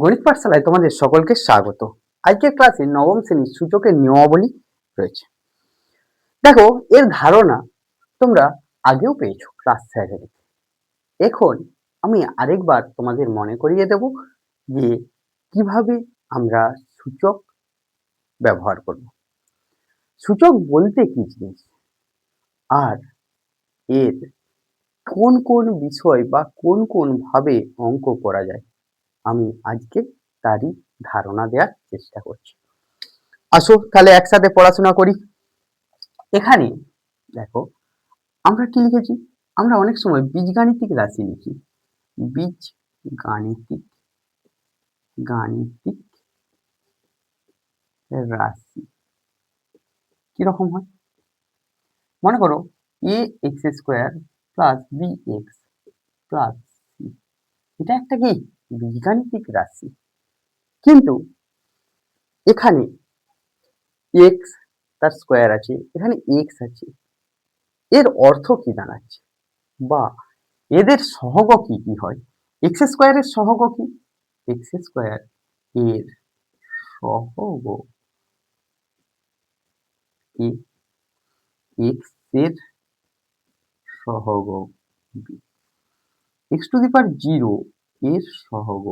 গণিত পাঠশালায় তোমাদের সকলকে স্বাগত। আজকের ক্লাসে নবম শ্রেণীর সূচকের নিয়মাবলী রয়েছে। দেখো, এর ধারণা তোমরা আগেও পেয়েছো ক্লাস 7 এ। এখন আমি আরেকবার তোমাদের মনে করিয়ে দেব যে কিভাবে আমরা সূচক ব্যবহার করব। সূচক বলতে কি জিনিস আর এর কোন কোন বিষয় বা কোন কোন ভাবে অঙ্ক করা যায়, আমি আজকে তারই ধারণা দেওয়ার চেষ্টা করছি। আসো তাহলে একসাথে পড়াশোনা করি। এখানে দেখো, আমরা কি লিখেছি? আমরা অনেক সময় বীজগাণিতিক রাশি লিখি। বীজগাণিতিক গাণিতিক রাশি কিরকম হয়? মনে করো A X square plus B X plus C, এটা একটা কি বীজগাণিতিক রাশি। কিন্তু এখানে এক্স তার স্কোয়ার আছে, এখানে এক্স আছে, এর অর্থ কি দাঁড়াচ্ছে বা এদের সহগ কি কি হয়? এক্স স্কোয়ারের সহগ কি? এক্স স্কোয়ার এর সহগ কি? এক্স এর সহগ B. X to the power 0 এর সহগ।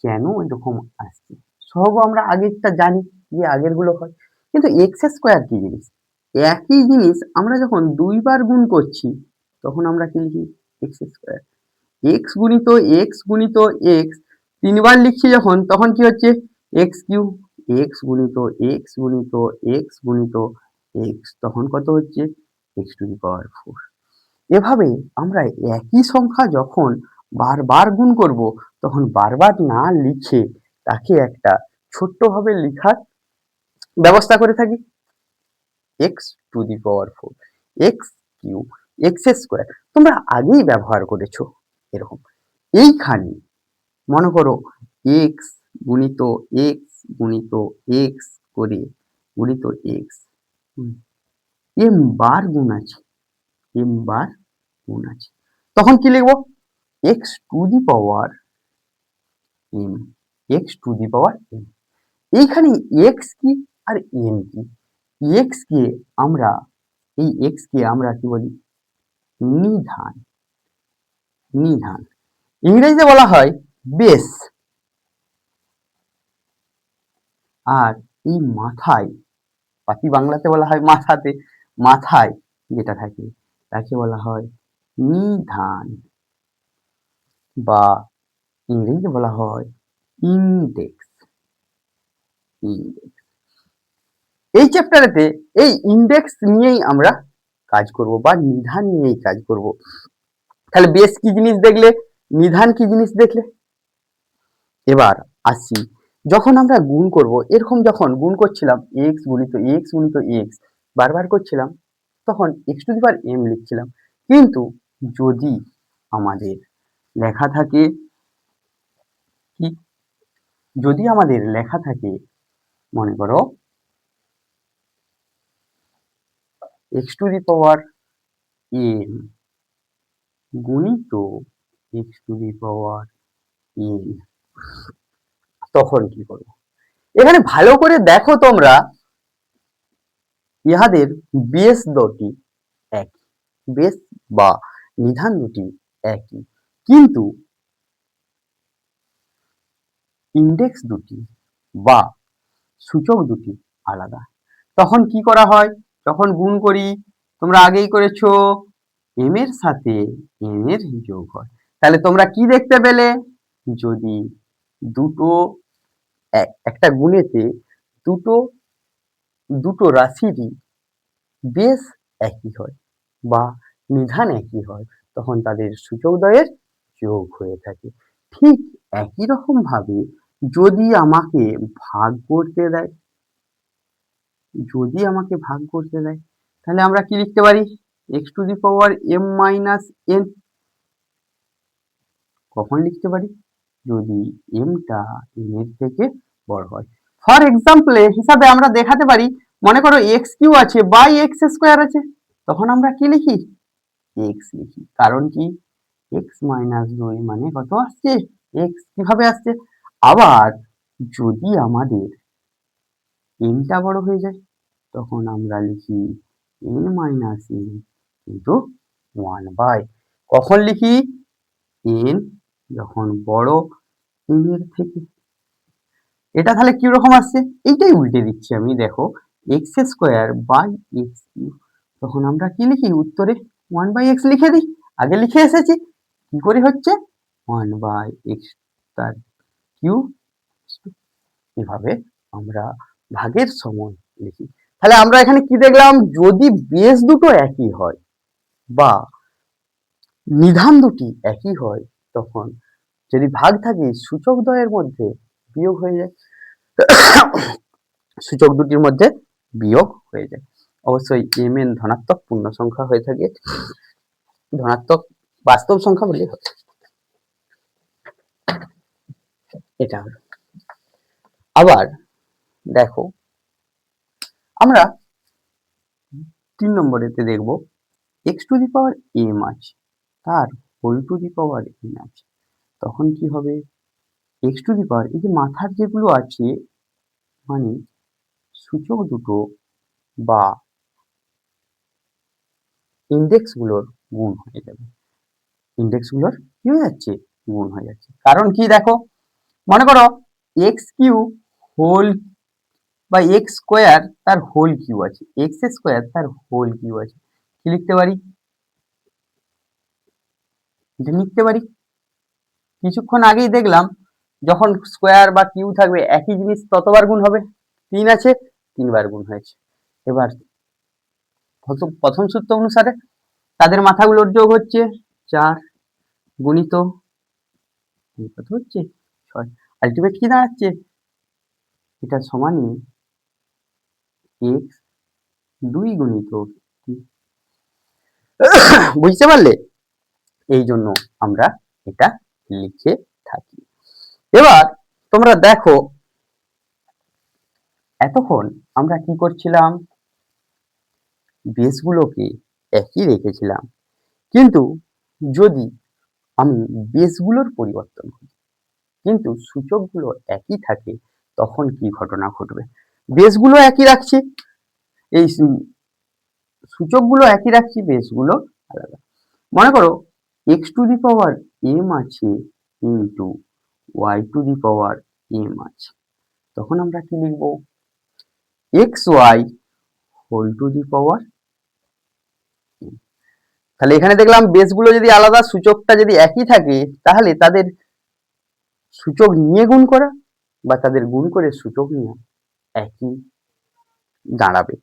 কেন এরকম আসছে? সহগ আমরা আগেরটা জানি যে আগের গুলো হয়, কিন্তু এক্স স্কোয়ার কি জিনিস? একই জিনিস আমরা যখন দুইবার গুণ করছি তখন আমরা কি লিখি? X square. এক্স গুণিত এক্স গুণিত এক্স তিনবার লিখছি যখন, তখন কি হচ্ছে? X cube. এক্স গুণিত এক্স গুণিত এক্স গুণিত এক্স, তখন কত হচ্ছে? X to the power 4। এভাবে আমরা একই সংখ্যা যখন বারবার গুণ করব তখন বারবার না লিখে তাকে একটা ছোট্টভাবে লেখার ব্যবস্থা করে থাকি। X to the power 4, x cube, x square তোমরা আগেই ব্যবহার করেছো এরকম। এইখানে মনে করো এক্স গুণিত এক্স গুণিত এক্স করে গুণিত এক্স, এম বার গুণ আছে, এম বার গুণ আছে, তখন কি লিখবো? X to the power m, x to the power m. এইখানে এক্স কি আর এম কি? এক্স কে আমরা, এই এক্স কে আমরা কি বলি? নিধান। নিধান ইংরেজিতে বলা হয় বেস। আর এই মাথায়, বাকি বাংলাতে বলা হয় মাথাতে, মাথায় যেটা থাকে তাকে বলা হয় নিধান, বা ইংরেজিতে বলা হয় ইন্ডেক্স। ইন্ডেক্স এই চ্যাপ্টারেতে এই ইন্ডেক্স নিয়েই আমরা কাজ করব বা নিধান নিয়েই কাজ করব। তাহলে বেস কি জিনিস দেখলে, নিধান কি জিনিস দেখলে। এবার আসি, যখন আমরা গুণ করব, এরকম যখন গুণ করছিলাম এক্স গুণিত এক্স গুণিত এক্স বারবার করছিলাম, তখন X to the power M লিখছিলাম। কিন্তু যদি আমাদের লেখা থাকে কি, যদি আমাদের লেখা থাকে মনে করো X to the power M গুণিত X to the power N, তখন কি করবো? এখানে ভালো করে দেখো তোমরা, ইহাদের বেস দুটি একই, বেস বা নিধান দুটি একই, কিন্তু ইন্ডেক্স দুটি বা সূচক দুটি আলাদা। তখন কি করা হয়? যখন গুণ করি, তোমরা আগেই করেছো, এম এর সাথে এন এর যোগ হয়। তাহলে তোমরা কি দেখতে পেলে? যদি দুটো একটা গুণেতে দুটো দুটো রাশিরই বেস একই হয় বা নিধান একই হয়, তখন তাদের সূচকদ্বয়ের যোগ হয়ে থাকে। ঠিক একই রকম ভাবে যদি আমাকে ভাগ করতে দেয়, যদি আমাকে ভাগ করতে দেয়, তাহলে আমরা কি লিখতে পারি? X to the power m minus n. কখন লিখতে পারি? যদি এমটা এন এর থেকে বড় হয়। ফর এক্সাম্পল হিসাবে আমরা দেখাতে পারি, মনে করো এক্স কিউ আছে বাই এক্স স্কোয়ার আছে, তখন আমরা কি লিখি? এক্স লিখি। কারণ কি? এক্স মাইনাস 2 মানে কত আসছে? এক্স কিভাবে আসছে। আবার যদি আমাদের এনটা বড় হয়ে যায় তখন আমরা লিখি এন মাইনাস এন কিন্তু 1/, কখন লিখি এন যখন বড় এন এর থেকে। এটা তাহলে কি রকম আসছে, এইটাই উল্টে দিচ্ছি আমি, দেখো x square by x cube, তখন আমরা কি লিখি উত্তরে 1/x লিখে দিই, আগে লিখে এসেছি। কি করে হচ্ছে 1/x তার কিউব। এভাবে আমরা ভাগের সময় লিখি। তাহলে আমরা এখানে কি দেখলাম, যদি বেস দুটো একই হয় বা নিধান দুটি একই হয় তখন যদি ভাগ থাকে সূচক দ্বয়ের মধ্যে বিয়োগ হয়ে যায়, সূচক দুটির মধ্যে বিয়োগ হয়ে যায়। অবশ্যই mn ধনাত্মক পূর্ণ সংখ্যা হয়ে থাকে, ধনাত্মক বাস্তব সংখ্যা বললেই হবে। এটা হলো। আবার দেখো আমরা 3 নম্বরেতে দেখব x to the power m আছে, তার whole to the power n আছে, তখন কি হবে x টু দি পাওয়ার, এই যে মাথার যেগুলো আছে মানে সূচক দুটো বা ইন্ডেক্স গুলোর গুণ হয়ে যাবে, ইন্ডেক্স গুলোর কি হয়ে যাচ্ছে গুণ হয়ে যাচ্ছে। কারণ কি দেখো, মনে করো এক্স কিউ হোল বা এক্স স্কোয়ার তার হোল কিউ আছে, এক্স স্কোয়ার তার হোল কিউ আছে, কি লিখতে পারি, এটা লিখতে পারি। কিছুক্ষণ আগেই দেখলাম যখন স্কোয়ার বা কিউ থাকবে একই জিনিস ততবার গুণ হবে, 3 আছে 3 বার গুণ হয়েছে। এবার প্রথম সূত্র অনুসারে তাদের মাথাগুলোর যোগ হচ্ছে 4 গুণিত কত হচ্ছে 6, আলটিমেট কি দাঁড়াচ্ছে, এটা সমানই এক্স 2 গুণিত, বুঝতে পারলে, এই জন্য আমরা এটা লিখে থাকি। এবার তোমরা দেখো এতক্ষণ আমরা কি করছিলাম, বেসগুলোকে একই রেখেছিলাম, কিন্তু যদি আমি বেসগুলোর পরিবর্তন করি কিন্তু সূচকগুলো একই থাকে তখন কি ঘটনা ঘটবে, বেসগুলো একই রাখছি, এই সূচকগুলো একই রাখছি, বেসগুলো আলাদা। মনে করো X to the power M আছে into Y to the power M আছে, তখন আমরা কি লিখব X Y whole to the power M. তাহলে এখানে দেখলাম বেসগুলো যদি আলাদা সূচকটা যদি একই থাকে তাহলে তাদের সূচক নিয়ে গুণ করা বা তাদের গুণ করে সূচক নিয়ে একই দাঁড়াবে।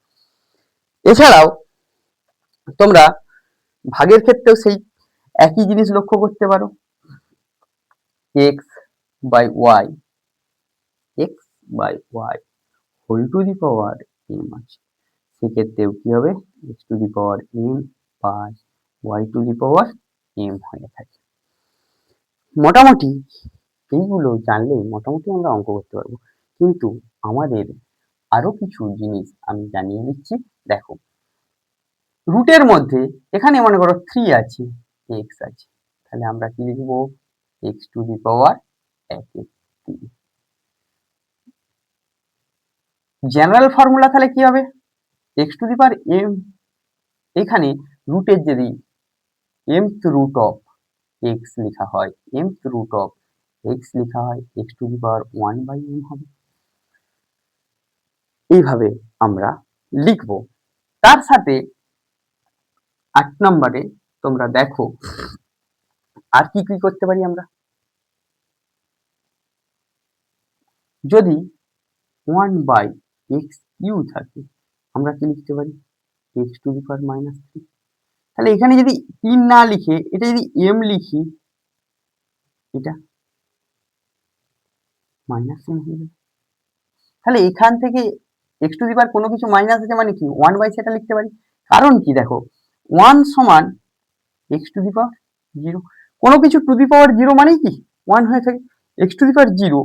এছাড়াও তোমরা ভাগের ক্ষেত্রেও সেই একই জিনিস লক্ষ্য করতে পারো, x by y, x by y whole to the power M আছে, সেক্ষেত্রেও কি হবে x to the power m by y to the power m হয়ে থাকে। মোটামুটি এইগুলো জানলেই মোটামুটি আমরা অঙ্ক করতে পারবো, কিন্তু আমাদের আরো কিছু জিনিস আমি জানিয়ে দিচ্ছি। দেখো রুটের মধ্যে এখানে মনে করো 3 আছে, এক্স আছে, তাহলে আমরা কি লিখবো x to the power 1 general formula তাহলে কি হবে x to the power m, এখানে রুটের যদি mth রুট অফ এক্স লেখা হয়, mth রুট অফ এক্স লেখা হয় x to the power 1/m হবে, এইভাবে আমরা লিখব। তার সাথে 8 নম্বরে তোমরা দেখো আর কি কি করতে পারি আমরা, যদি 1/x কিউ থাকে আমরা কি লিখতে পারি এক্স টু দি পাওয়ার -3। তাহলে এখানে যদি 3 না লিখে এটা যদি m লিখি এটা -m হয়ে যাবে। তাহলে এখান থেকে এক্স টু দি পাওয়ার কোনো কিছু মাইনাস আছে মানে কি 1/, সেটা লিখতে পারি। কারণ কি দেখো 1 সমান এক্স টু দি পাওয়ার 0, কোনো কিছু টু দি পাওয়ার 0 মানেই কি 1 হয়ে থাকে, x to the power 0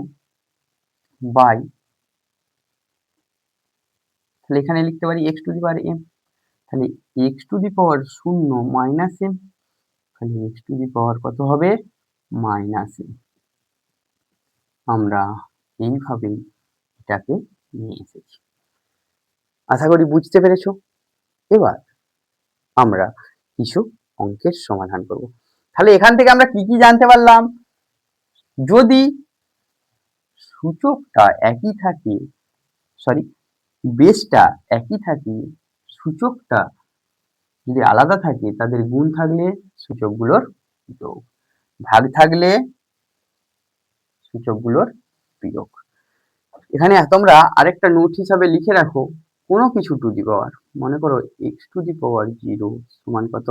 by, তাহলে এখানে লিখতে পারি x to the power m, তাহলে x to the power 0 minus m, তাহলে এক্স টু দি পাওয়ার কত হবে -m। আমরা এইভাবেই এটাকে নিয়ে এসেছি। আশা করি বুঝতে পেরেছো। এবার আমরা কিছু অঙ্কের সমাধান করব। তাহলে এখান থেকে আমরা কি কি জানতে পারলাম? যদি সূচকটা একই থাকে, বেসটা একই থাকে, সূচকটা যদি আলাদা থাকে তাদের গুণ থাকলে সূচকগুলোর যোগ, ভাগ থাকলে সূচকগুলোর বিয়োগ। এখানে তোমরা আরেকটা নোট হিসাবে লিখে রাখো, কোনো কিছু টু দি পাওয়ার, মনে করো এক্স টু দি পাওয়ার 0 সমান কত?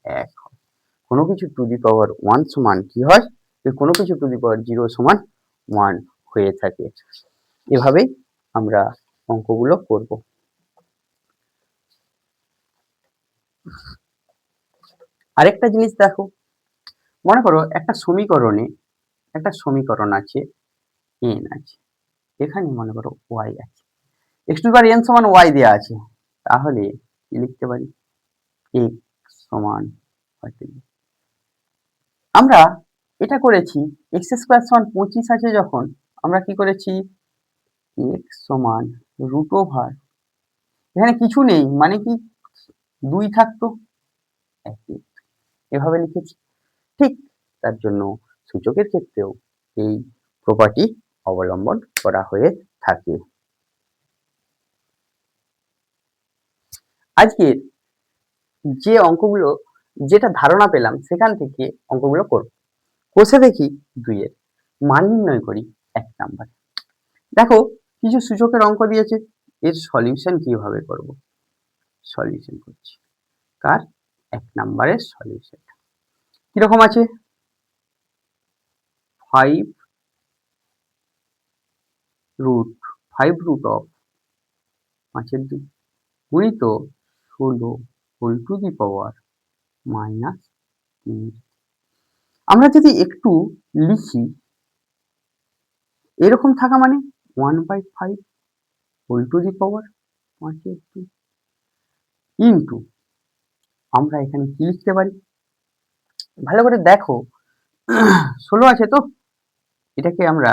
1 হয়। কোনো কিছু টু দি পাওয়ার 1 সমান কি হয়? কোনো কিছু টু দি পাওয়ার 0 সমান 1 হয়ে থাকে। এভাবেই আমরা অঙ্কগুলো করব। আরেকটা জিনিস দেখো, মনে করো একটা সমীকরণ আছে, n আছে, এখানে মনে করো y আছে, x to the power n সমান y দেওয়া আছে, তাহলে কি লিখতে পারি? x সমান আমরা এটা করেছি x স্কয়ার সমান 25 আছে যখন, আমরা কি করেছি x সমান রুট ওভার, এখানে কিছু নেই মানে কি 2 থাকতো, এভাবে লিখেছি। ঠিক তার জন্য সূচকের ক্ষেত্রেও এই প্রপার্টি অবলম্বন করা হয়ে থাকে। আজকের যে অঙ্কগুলো, যেটা ধারণা পেলাম সেখান থেকে অঙ্কগুলো করব। কষে দেখি 2 এর মান নির্ণয় করি 1 নাম্বার। দেখো কিছু সূচকের অঙ্ক দিয়েছে, এর সলিউশন কিভাবে করব? সলিউশন করছি, কার 1 নাম্বারের সলিউশন কিরকম আছে? 5 রুট অফ 5/2 গুণিত 16 হোল টু দি পাওয়ার -3। আমরা যদি একটু লিখি, এরকম থাকা মানে 1/5 whole to the power 5/2 into, আমরা এখানে কি লিখতে পারি ভালো করে দেখো, 16 আছে তো, এটাকে আমরা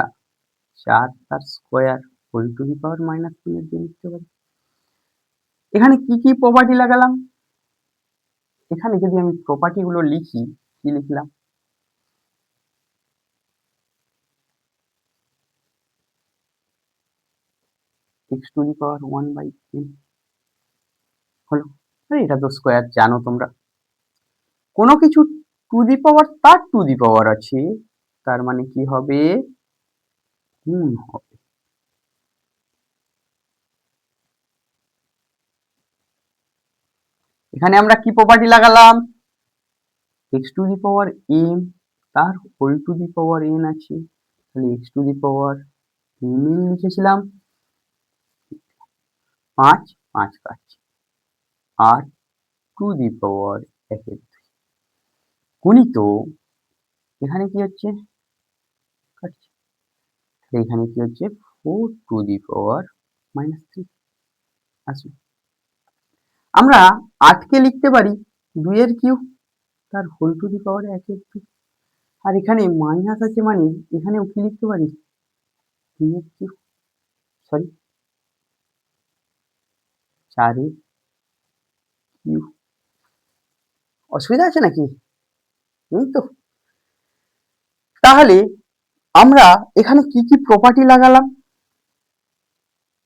4 তার স্কয়ার হোল টু দি পাওয়ার -3 দিয়ে লিখতে পারি। এখানে কি কি প্রপার্টি লাগালাম? এখানে যদি আমি প্রপার্টি গুলো লিখি, কি লিখলাম? x to the power 1/n হলো, এটা তো স্কয়ার জানো তোমরা। কোনো কিছু টু দি পাওয়ার তার টু দি পাওয়ার আছে, তার মানে কি হবে? গুণ হবে। এখানে আমরা কি প্রপার্টি লাগালাম? x to the power m তার whole to the power n আছে, তাহলে x to the power m লিখেছিলাম, 5 5 কাটছে, আর টু দি পাওয়ার 1/2 গুণিত, এখানে কি হচ্ছে? কাটছে, এখানে কি হচ্ছে? 4 টু দি পাওয়ার -3 আসবে। আমরা 8 কে লিখতে পারি 2 এর কিউব তার হোল টু দি পাওয়ার 1/2, আর এখানে মাইনাস আছে মানে এখানেও কি লিখতে পারি? 3 এর কিউব, সরি 4 এর কিউব। অসুবিধা আছে নাকি? নেই তো? তাহলে আমরা এখানে কি কি প্রপার্টি লাগালাম?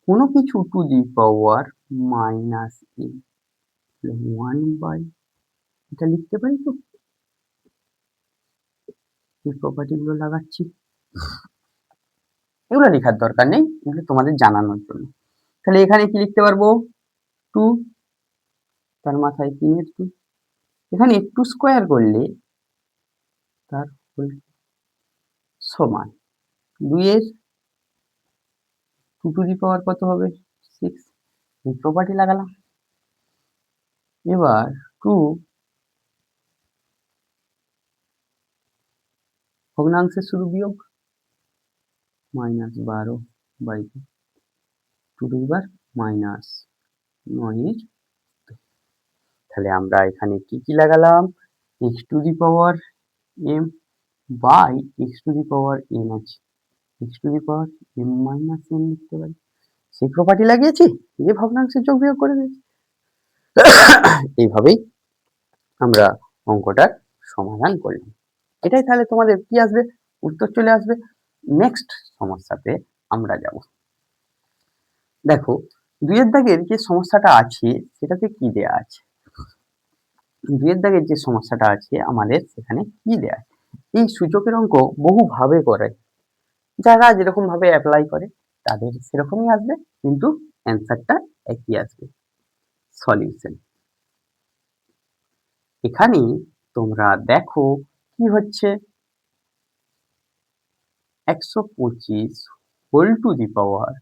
কোনো কিছু টু দি পাওয়ার -1 এটা লিখতে পারি তো? এই প্রপার্টি গুলো লাগাচ্ছি, এগুলো লেখার দরকার নেই, এগুলো তোমাদের জানানোর জন্য। তাহলে এখানে কি লিখতে পারবো? 2 তার মাথায় 3 এর 2, এখানে 2 স্কয়ার করলে তার হোল সমান 2 এর 2 টু দি পাওয়ার কত হবে? 6, এই প্রপার্টি লাগালাম। এবার 2 ভগ্নাংশে শুধু বিয়োগ, -12/2 টু দি পাওয়ার -9 এর, তাহলে আমরা এখানে কি কি লাগালাম? x to the power m by x to the power n আছে, x to the power m minus n লিখতে পারি। সেই প্রপার্টি লাগিয়েছি, এই ভগ্নাংশের যোগ বিয়োগ করে দিয়েছি। এইভাবেই আমরা অঙ্কটার সমাধান করলাম। এটাই তাহলে তোমাদের কি আসবে, উত্তর চলে আসবে। নেক্সট সমস্যাতে আমরা যাব। দেখো 2 এর দাগের যে সমস্যাটা আছে সেটাতে কি দেয়া আছে। 2 এর দাগের যে সমস্যাটা আছে আমাদের সেখানে কি দেয়া আছে। এই সূচকের অঙ্ক বহুভাবে করে, যারা যেরকম ভাবে অ্যাপ্লাই করে তাদের সেরকমই আসবে, কিন্তু অ্যান্সারটা একই আসবে। সলিউশন এখানে তোমরা দেখো কি হচ্ছে, 125 whole to the power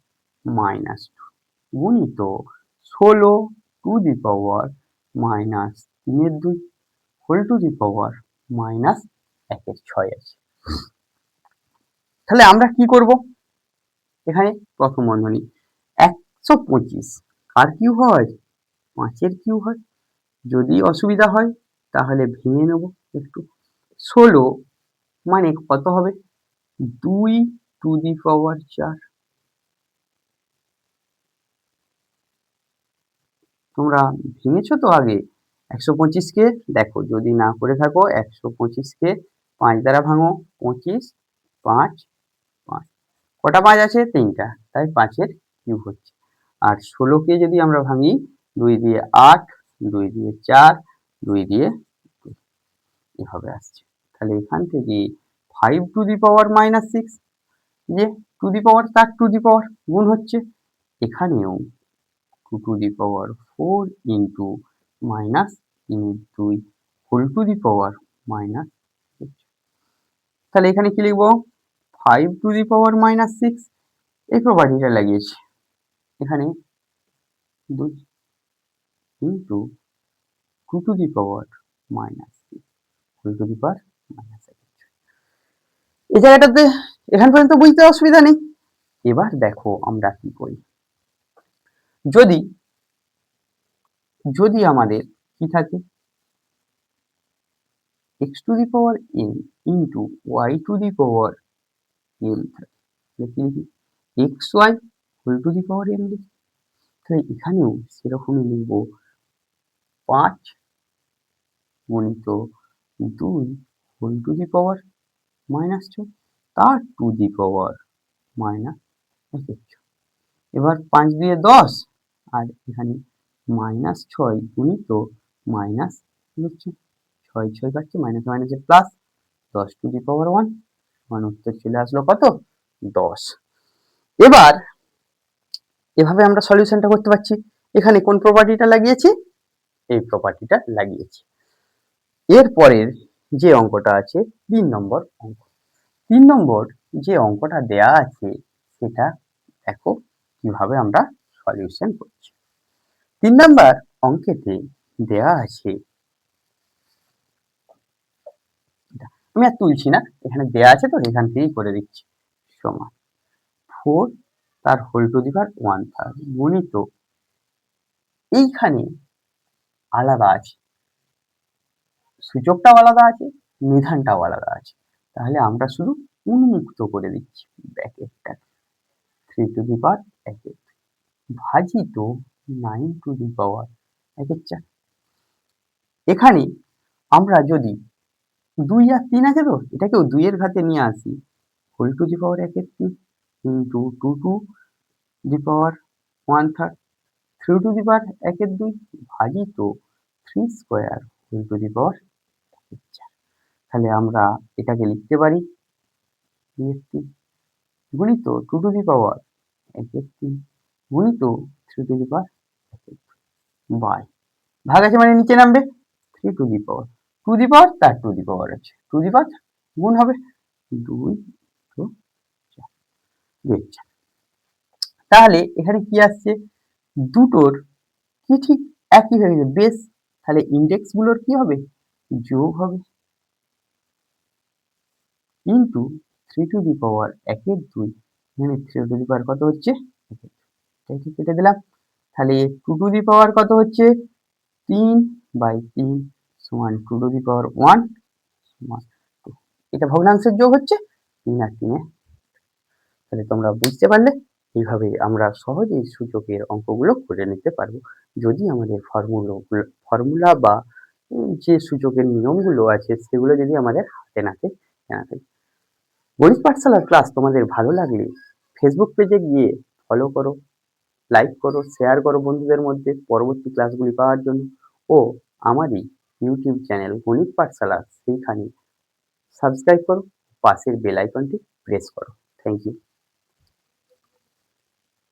minus 2 গুণিত 16 to the power minus 3/2 whole to the power minus 1/6 আছে। তাহলে আমরা কি করব, এখানে প্রথম বন্ধনী 125 কার কিউ হয়, 5 কিউ হয়। যদি অসুবিধা হয় তাহলে ভেঙে নেব একটু। 16 মানে কত হবে, 2 টু দি পাওয়ার 4। তোমরা ভেঙেছো তো আগে 125 কে, দেখো যদি না করে থাকো 125 কে 5 দ্বারা ভাঙো, 25 5 5, কটা 5 আছে, 3টা, তাই 5 এর কিউব হচ্ছে। আর 16 কে যদি আমরা ভাঙি 2 দিয়ে 8, 2 দিয়ে 4, 2 দিয়ে 2, এভাবে আসছে। তাহলে এখান থেকে 5 টু দি পাওয়ার মাইনাস 6, যে টু দি পাওয়ার তার টু দি পাওয়ার গুণ হচ্ছে, এখানেও 2 to the power 4 into minus 3/2 whole to the power minus 6। তাহলে এখানে কি লিখবো, 5 টু দি পাওয়ার মাইনাস 6, এই প্রপার্টিটা লাগিয়েছি এখানে 2 into 2 to the power minus 6 whole to the power minus 6। এই জায়গাটাতে এখান পর্যন্ত বুঝতে অসুবিধা নেই। এবার দেখো আমরা কি করি, যদি যদি আমাদের কি থাকে, x to the power n into y to the power n থাকে, তাহলে কি xy whole to the power n লিখি। তাহলে এখানেও সেরকমই লিখবো 5 গুণিত 2 whole to the power minus 6 তার টু দি পাওয়ার মাইনাস 1। এবার 5 দিয়ে 10, আর এখানে মাইনাস 6 গুণিত মাইনাস হচ্ছে 6 6 কাটছে, মাইনাস মাইনাসে প্লাস 10 টু দি পাওয়ার 1, মানে উত্তর চলে আসলো কত, 10। এবার এভাবে আমরা সলিউশনটা করতে পারছি। এখানে কোন প্রপার্টিটা লাগিয়েছি, এই প্রপার্টিটা লাগিয়েছি। এর পরের যে অঙ্কটা আছে 3 নম্বর অঙ্ক। 3 নম্বর যে অঙ্কটা দেয়া আছে সেটা দেখো কিভাবে আমরা সলিউশন করছি। 3 নম্বর অঙ্কেতে দেয়া আছে, আমি আর তুলছি না, এখানে দেয়া আছে তো এখান থেকেই করে দিচ্ছি, সমান 4 তার হোল টু দি পাওয়ার 1/3 গুণিত, এইখানে আলাদা আছে, সূচকটাও আলাদা আছে, নিধানটাও আলাদা আছে, তাহলে আমরা শুধু উন্মুক্ত করে দিচ্ছি ব্র্যাকেটটা, 3 টু দি পাওয়ার 1 ভাজিত 9 টু দি পাওয়ার 1/4। এখানে আমরা যদি 2 আর 3 আছে তো এটাকেও 2 এর ঘাতে নিয়ে আসি, whole to the power 1/3 into 2 to the power 1/3, 3 to the power 1/2 ভাজিত 3 square whole to the power 1/4। তাহলে আমরা এটাকে লিখতে পারি 3 গুণিত 2 টু দি পাওয়ার 1/3 গুণিত 3 টু দি পাওয়ার 1/2 বাই, ভাগ আছে মানে নিচে নামবে, 3 to the power two the পাওয়ার তার টু দি পাওয়ার আছে, টু দি পাওয়ার গুণ হবে 2 2 4 2 4। তাহলে এখানে কি আসছে, দুটোর কি ঠিক একই হয়ে গেছে বেস, তাহলে ইন্ডেক্স গুলোর কি হবে, যোগ হবে, ইন্টু 3 টু দি পাওয়ার 1/2, এখানে 3 টু দি পাওয়ার কত হচ্ছে, এটাকে কেটে দিলাম। তাহলে 2 টু দি পাওয়ার কত হচ্ছে, 3/3 সমান 2 টু দি পাওয়ার 1 সমান 2। এটা ভগ্নাংশের যোগ হচ্ছে, 3 আর 3 তাহলে তোমরা বুঝতে পারলে এইভাবে আমরা সহজেই সূচকের অঙ্কগুলো করে নিতে পারবো যদি আমাদের ফর্মুলা বা যে সূচকের নিয়মগুলো আছে সেগুলো যদি আমাদের হাতে নাতে জানা থাকে। গণিত পাঠশালার ক্লাস তোমাদের ভালো লাগলে ফেসবুক পেজে গিয়ে ফলো করো, লাইক করো, শেয়ার করো বন্ধুদের মধ্যে পরবর্তী ক্লাসগুলি পাওয়ার জন্য ও আমারই ইউটিউব চ্যানেল গণিত পাঠশালা সেইখানে সাবস্ক্রাইব করো, পাশের বেল আইকনটি প্রেস করো। Thank you.